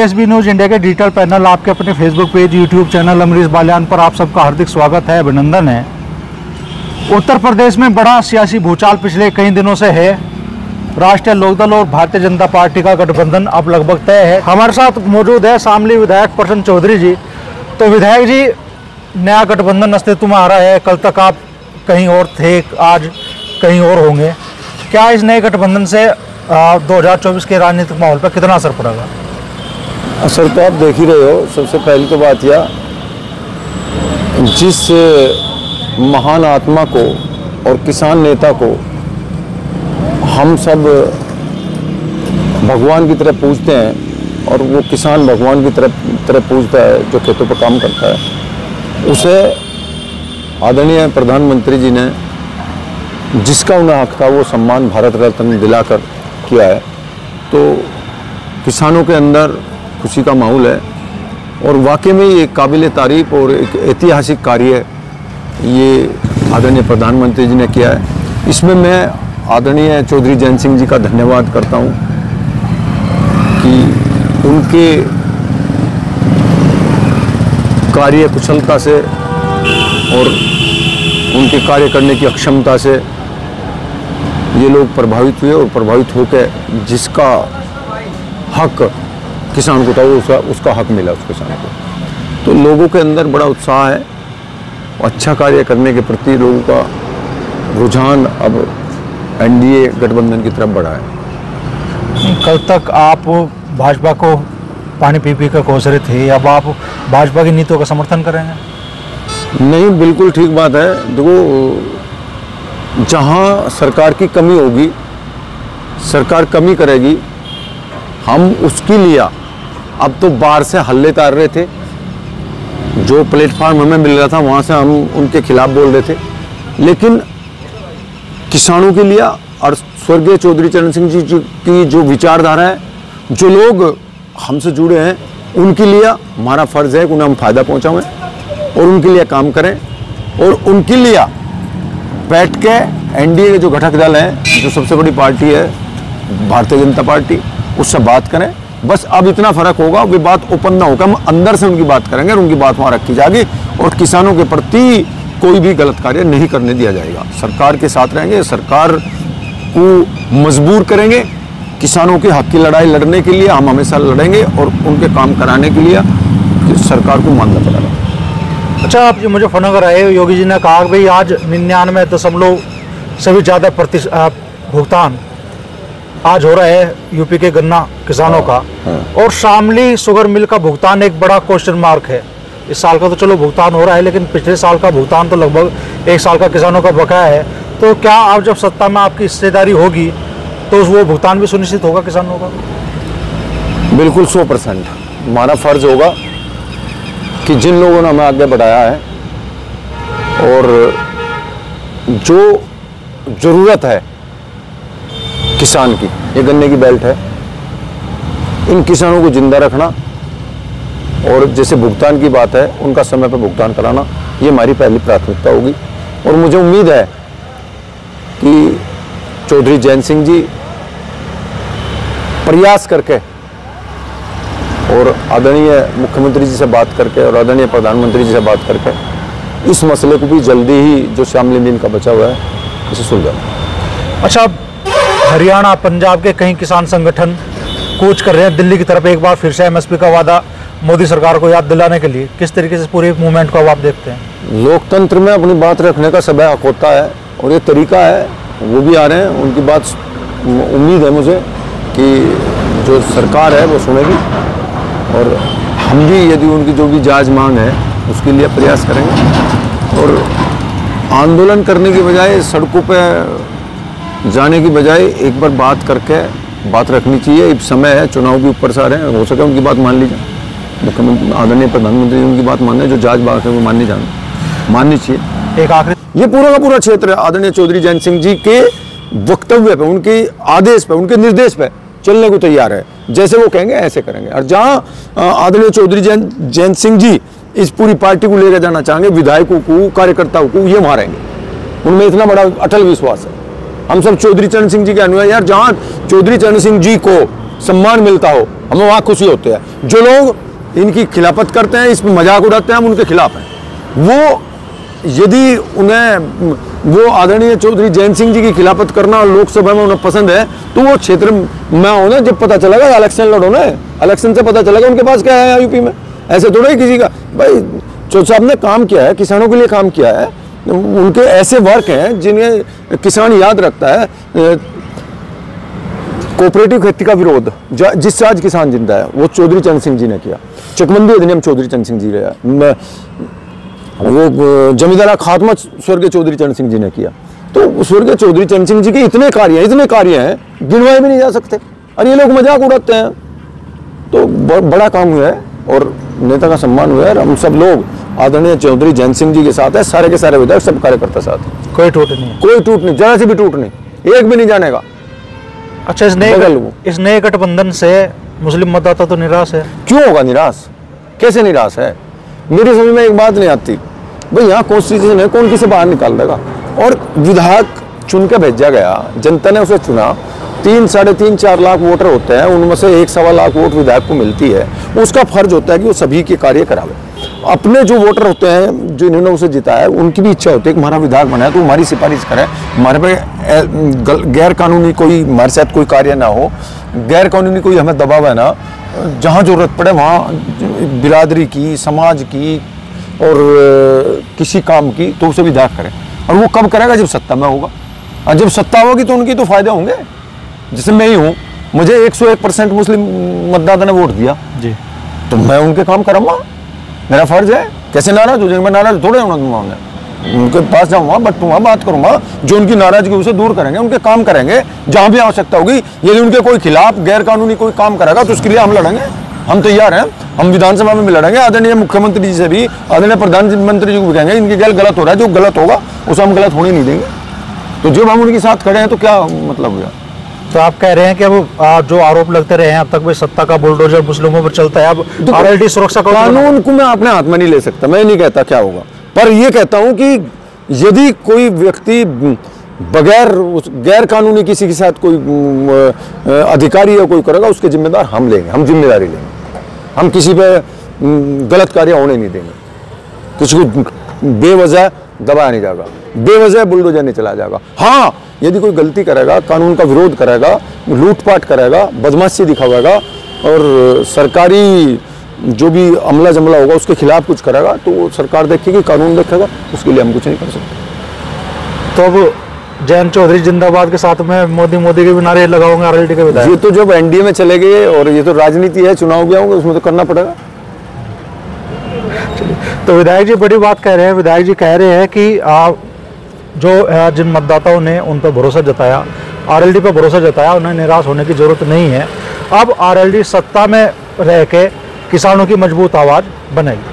ASB news India के digital panel आपके अपने Facebook page, YouTube channel Amrish Baliyan पर आप सबका हार्दिक स्वागत है, अभिनंदन है। उत्तर प्रदेश में बड़ा सियासी भूचाल पिछले कई दिनों से है। राष्ट्रीय लोकदल और भारतीय जनता पार्टी का गठबंधन अब लगभग तय है। हमारे साथ मौजूद है शामली विधायक प्रसन्न चौधरी जी। तो विधायक जी, नया गठबंधन अस्तित्व में आ रहा है। कल तक आप कहीं और थे, आज कहीं और होंगे। क्या इस नए गठबंधन से 2024 के राजनीतिक माहौल पर कितना असर पड़ेगा? असर तो आप देख ही रहे हो। सबसे पहली तो बात यह, जिस महान आत्मा को और किसान नेता को हम सब भगवान की तरह पूजते हैं और वो किसान भगवान की तरह पूजता है, जो खेतों पर काम करता है, उसे आदरणीय प्रधानमंत्री जी ने जिसका उन्हें हक था वो सम्मान भारत रत्न दिलाकर किया है। तो किसानों के अंदर खुशी का माहौल है और वाकई में ये काबिल तारीफ और एक ऐतिहासिक कार्य ये आदरणीय प्रधानमंत्री जी ने किया है। इसमें मैं आदरणीय चौधरी जैन सिंह जी का धन्यवाद करता हूँ कि उनके कार्य कुशलता से और उनके कार्य करने की अक्षमता से ये लोग प्रभावित हुए और प्रभावित होकर जिसका हक किसान को था वो उसका हक मिला उस किसान को। तो लोगों के अंदर बड़ा उत्साह है। अच्छा कार्य करने के प्रति लोगों का रुझान अब एनडीए गठबंधन की तरफ बढ़ा है। कल तक आप भाजपा को पानी पी कर कोस रहे थे, अब आप भाजपा की नीतियों का समर्थन करेंगे? नहीं, बिल्कुल ठीक बात है। देखो, जहाँ सरकार की कमी होगी, सरकार कमी करेगी, हम उसके लिए अब तो बाहर से हल्ले तार रहे थे। जो प्लेटफार्म हमें मिल रहा था वहाँ से हम उनके खिलाफ बोल रहे थे, लेकिन किसानों के लिए और स्वर्गीय चौधरी चरण सिंह जी की जो विचारधारा है, जो लोग हमसे जुड़े हैं, उनके लिए हमारा फ़र्ज़ है कि उन्हें हम फ़ायदा पहुँचाएं और उनके लिए काम करें और उनके लिए बैठ के एनडीए के जो घटक दल है, जो सबसे बड़ी पार्टी है भारतीय जनता पार्टी, उससे बात करें। बस अब इतना फ़र्क होगा, वे बात ओपन ना होकर हम अंदर से उनकी बात करेंगे और उनकी बात वहाँ रखी जाएगी और किसानों के प्रति कोई भी गलत कार्य नहीं करने दिया जाएगा। सरकार के साथ रहेंगे, सरकार को मजबूर करेंगे। किसानों के हक की लड़ाई लड़ने के लिए हम हमेशा लड़ेंगे और उनके काम कराने के लिए सरकार को मानना पड़ेगा। अच्छा, आप मुझे फोन कर आए, योगी जी ने कहा कि भाई आज 99% से भी ज़्यादा भुगतान आज हो रहा है यूपी के गन्ना किसानों का, और शामली शुगर मिल का भुगतान एक बड़ा क्वेश्चन मार्क है। इस साल का तो चलो भुगतान हो रहा है, लेकिन पिछले साल का भुगतान तो लगभग 1 साल का किसानों का बकाया है। तो क्या आप जब सत्ता में आपकी हिस्सेदारी होगी तो वो भुगतान भी सुनिश्चित होगा किसानों का? बिल्कुल 100% हमारा फ़र्ज़ होगा कि जिन लोगों ने हमें आगे बढ़ाया है और जो ज़रूरत है किसान की, ये गन्ने की बेल्ट है, इन किसानों को जिंदा रखना और जैसे भुगतान की बात है उनका समय पर भुगतान कराना, ये हमारी पहली प्राथमिकता होगी। और मुझे उम्मीद है कि चौधरी जैन सिंह जी प्रयास करके और आदरणीय मुख्यमंत्री जी से बात करके और आदरणीय प्रधानमंत्री जी से बात करके इस मसले को भी जल्दी ही जो शामली मिल का बचा हुआ है इसे सुलझाएं। अच्छा, हरियाणा पंजाब के कई किसान संगठन कूच कर रहे हैं दिल्ली की तरफ, एक बार फिर से एमएसपी का वादा मोदी सरकार को याद दिलाने के लिए। किस तरीके से पूरे मूवमेंट को आप देखते हैं? लोकतंत्र में अपनी बात रखने का सब हक होता है और ये तरीका है, वो भी आ रहे हैं। उनकी बात उम्मीद है मुझे कि जो सरकार है वो सुनेगी और हम भी यदि उनकी जो भी जायज़ मांग है उसके लिए प्रयास करेंगे। और आंदोलन करने की बजाय, सड़कों पर जाने की बजाय एक बार बात करके बात रखनी चाहिए। एक समय है, चुनाव भी ऊपर से आ रहे हैं, हो सके उनकी बात मान लीजिए। मुख्यमंत्री आदरणीय प्रधानमंत्री उनकी बात मानने, जो जायज़ बात है वो माननी चाहिए। एक आखिरी, ये पूरा का पूरा क्षेत्र आदरणीय चौधरी जैन सिंह जी के वक्तव्य पे, उनके आदेश पे, उनके निर्देश पे चलने को तैयार है। जैसे वो कहेंगे ऐसे करेंगे। और जहां आदरणीय चौधरी जैन सिंह जी इस पूरी पार्टी को लेकर जाना चाहेंगे, विधायकों को, कार्यकर्ताओं को, ये वहां रहेंगे। उनमें इतना बड़ा अटल विश्वास है। हम सब चौधरी चरण सिंह जी के अनुयायी। यार, जहां चौधरी चरण सिंह जी को सम्मान मिलता हो, हमें वहाँ खुशी होती है। जो लोग इनकी खिलाफत करते हैं, इस पर मजाक उड़ाते हैं, हम उनके खिलाफ हैं। वो यदि उन्हें वो आदरणीय चौधरी जयंत सिंह जी की खिलाफत करना और लोकसभा में उन्हें पसंद है, तो वो क्षेत्र में होना, जब पता चलेगा इलेक्शन लड़ो ना, इलेक्शन से पता चलेगा उनके पास क्या है यूपी में। ऐसे थोड़ा ही किसी का, भाई चौधरी साहब ने काम किया है, किसानों के लिए काम किया है, उनके ऐसे वर्क हैं जिन्हें किसान याद रखता है। कोऑपरेटिव खेती का विरोध जिससे आज किसान जिंदा है, वो चौधरी चरण सिंह जी ने किया। चकबंदी अधिनियम चौधरी चरण सिंह जी ने, वो जमींदारा खात्मा स्वर्गीय चौधरी चरण सिंह जी ने किया। तो स्वर्गीय चौधरी चरण सिंह जी के इतने कार्य हैं, गिनवाए भी नहीं जा सकते, और ये लोग मजाक उड़ाते हैं। तो बड़ा काम हुआ है और नेता का सम्मान हुआ है। हम सब लोग आदरणीय चौधरी जयंत सिंह जी के साथ है, सारे के सारे विधायक, सब कार्यकर्ता साथ है। कोई टूट नहीं, कोई टूट नहीं, जरा सी भी टूट नहीं, एक भी नहीं जानेगा। अच्छा, इस नए गठबंधन से मुस्लिम मतदाता तो निराश है। क्यों होगा निराश? कैसे निराश है? मेरी समझ में एक बात नहीं आती, भाई यहाँ कॉन्स्टिट्यूशन है, कौन किसे बाहर निकाल देगा? और विधायक चुन के भेजा गया, जनता ने उसे चुना। 3, 3.5, 4 लाख वोटर होते हैं, उनमें से 1-1.25 लाख वोट विधायक को मिलती है। उसका फर्ज होता है कि वो सभी के कार्य करावे। अपने जो वोटर होते हैं, जो इन्होंने उसे जिताया, उनकी भी इच्छा होती है कि हमारा विधायक बनाए तो हमारी सिफारिश करें, हमारे पे गैर कानूनी कोई हमारे साथ कोई कार्य ना हो, गैर कानूनी कोई हमें दबाव है ना। जहाँ जरूरत पड़े वहाँ बिरादरी की, समाज की और किसी काम की, तो उसे विधायक करें। और वो कब करेगा? जब सत्ता में होगा। और जब सत्ता होगी तो उनकी तो फायदे होंगे। जैसे मैं ही हूँ, मुझे 101% मुस्लिम मतदाता ने वोट दिया जी, तो मैं उनके काम करूँगा, मेरा फर्ज है। कैसे नाराज हो जाएंगे? मैं नाराज थोड़े होना दूंगा उन्हें, उनके पास जाऊँगा, बटूंगा, बात करूँगा, जो उनकी नाराजगी उसे दूर करेंगे, उनके काम करेंगे जहाँ भी आवश्यकता होगी। यदि उनके कोई खिलाफ गैर कानूनी कोई काम करेगा तो उसके लिए हम लड़ेंगे, हम तैयार हैं। हम विधानसभा में भी लड़ेंगे, आदरणीय मुख्यमंत्री जी से भी, आदरणीय प्रधानमंत्री जी को भी कहेंगे इनकी गैर गलत हो रहा है, जो गलत होगा उसे हम गलत होने नहीं देंगे। तो जब हम उनके साथ खड़े हैं तो क्या मतलब हुआ? तो आप कह रहे हैं कि अब जो आरोप लगते रहे हैं अब तक, भाई सत्ता का बुलडोजर मुस्लिमों पर चलता है, अब आरएलडी सुरक्षा कानून को मैं अपने हाथ में नहीं ले सकता। मैं नहीं कहता क्या होगा, पर यह कहता हूं कि यदि कोई व्यक्ति बगैर गैर कानूनी किसी के साथ कोई अधिकारी या कोई करेगा, उसके जिम्मेदार हम लेंगे, हम जिम्मेदारी लेंगे। हम किसी पे गलत कार्य होने नहीं देंगे, किसी को बेवजह दबाया नहीं जाएगा, बेवजह बुलडोजर नहीं चला जाएगा। हाँ, यदि कोई गलती करेगा, कानून का विरोध करेगा, लूटपाट करेगा, बदमाशी दिखावेगा और सरकारी जो भी अमला जमला होगा उसके खिलाफ कुछ करेगा, तो सरकार देखेगी, कानून देखेगा, उसके लिए हम कुछ नहीं कर सकते। तो अब जयंत चौधरी जिंदाबाद के साथ में मोदी के भी नारे लगाओगे आरएलडी के विधायक? ये तो जब एनडीए में चले गए, और ये तो राजनीति है, चुनाव गया होंगे, उसमें तो करना पड़ेगा। तो विधायक जी बड़ी बात कह रहे हैं। विधायक जी कह रहे हैं कि जो जिन मतदाताओं ने उन पर भरोसा जताया, आरएलडी पर भरोसा जताया, उन्हें निराश होने की जरूरत नहीं है। अब आरएलडी सत्ता में रह के किसानों की मजबूत आवाज बनेगी।